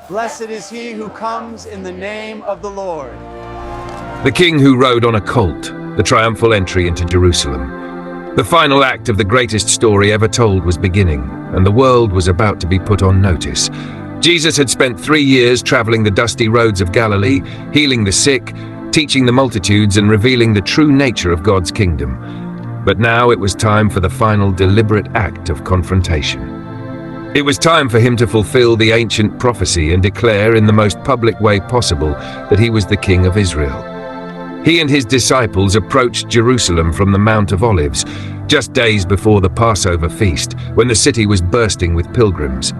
Blessed is he who comes in the name of the Lord. The king who rode on a colt, the triumphal entry into Jerusalem. The final act of the greatest story ever told was beginning, and the world was about to be put on notice. Jesus had spent 3 years traveling the dusty roads of Galilee, healing the sick, teaching the multitudes, and revealing the true nature of God's kingdom. But now it was time for the final deliberate act of confrontation. It was time for him to fulfill the ancient prophecy and declare in the most public way possible that he was the King of Israel. He and his disciples approached Jerusalem from the Mount of Olives, just days before the Passover feast, when the city was bursting with pilgrims.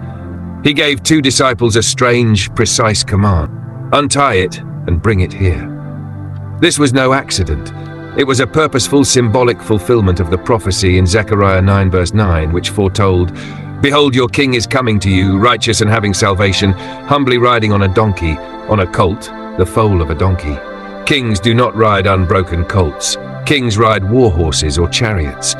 He gave 2 disciples a strange, precise command: untie it and bring it here. This was no accident. It was a purposeful, symbolic fulfillment of the prophecy in Zechariah 9 verse 9, which foretold, "Behold, your king is coming to you, righteous and having salvation, humbly riding on a donkey, on a colt, the foal of a donkey." Kings do not ride unbroken colts. Kings ride warhorses or chariots.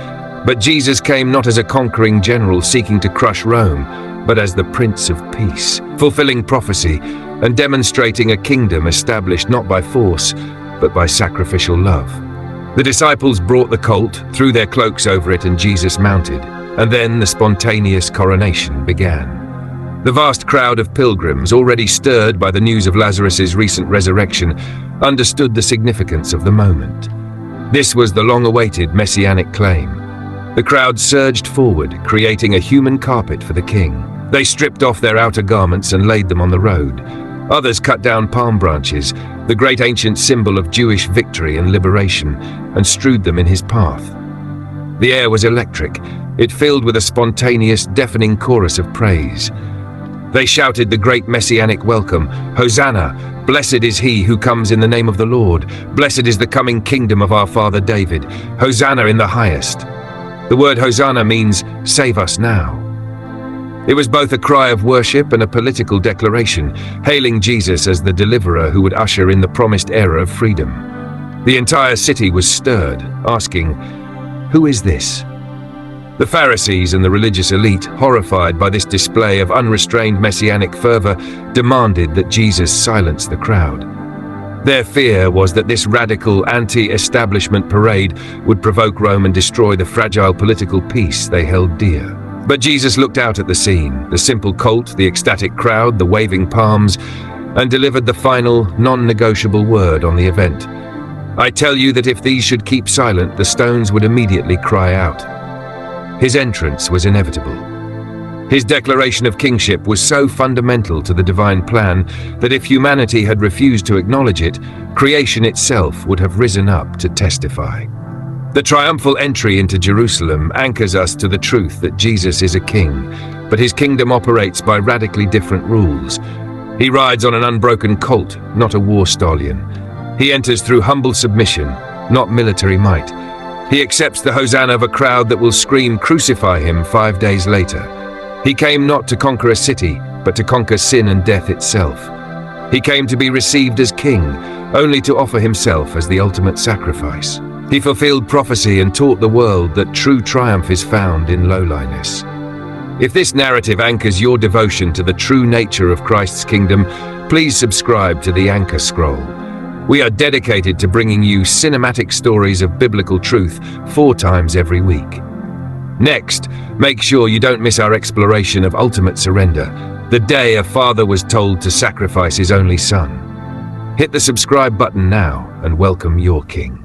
But Jesus came not as a conquering general seeking to crush Rome, but as the Prince of Peace, fulfilling prophecy and demonstrating a kingdom established not by force, but by sacrificial love. The disciples brought the colt, threw their cloaks over it, and Jesus mounted. And then the spontaneous coronation began. The vast crowd of pilgrims, already stirred by the news of Lazarus's recent resurrection, understood the significance of the moment. This was the long-awaited messianic claim. The crowd surged forward, creating a human carpet for the king. They stripped off their outer garments and laid them on the road. Others cut down palm branches, the great ancient symbol of Jewish victory and liberation, and strewed them in his path. The air was electric. It filled with a spontaneous, deafening chorus of praise. They shouted the great messianic welcome, "Hosanna! Blessed is he who comes in the name of the Lord. Blessed is the coming kingdom of our father David. Hosanna in the highest." The word Hosanna means, "Save us now." It was both a cry of worship and a political declaration, hailing Jesus as the deliverer who would usher in the promised era of freedom. The entire city was stirred, asking, "Who is this?" The Pharisees and the religious elite, horrified by this display of unrestrained messianic fervor, demanded that Jesus silence the crowd. Their fear was that this radical anti-establishment parade would provoke Rome and destroy the fragile political peace they held dear. But Jesus looked out at the scene, the simple colt, the ecstatic crowd, the waving palms, and delivered the final, non-negotiable word on the event. "I tell you that if these should keep silent, the stones would immediately cry out." His entrance was inevitable. His declaration of kingship was so fundamental to the divine plan that if humanity had refused to acknowledge it, creation itself would have risen up to testify. The triumphal entry into Jerusalem anchors us to the truth that Jesus is a king, but his kingdom operates by radically different rules. He rides on an unbroken colt, not a war stallion. He enters through humble submission, not military might. He accepts the hosanna of a crowd that will scream, "Crucify him," 5 days later. He came not to conquer a city, but to conquer sin and death itself. He came to be received as king, only to offer himself as the ultimate sacrifice. He fulfilled prophecy and taught the world that true triumph is found in lowliness. If this narrative anchors your devotion to the true nature of Christ's kingdom, please subscribe to the Anchor Scroll. We are dedicated to bringing you cinematic stories of biblical truth 4 times every week. Next, make sure you don't miss our exploration of ultimate surrender, the day a father was told to sacrifice his only son. Hit the subscribe button now and welcome your king.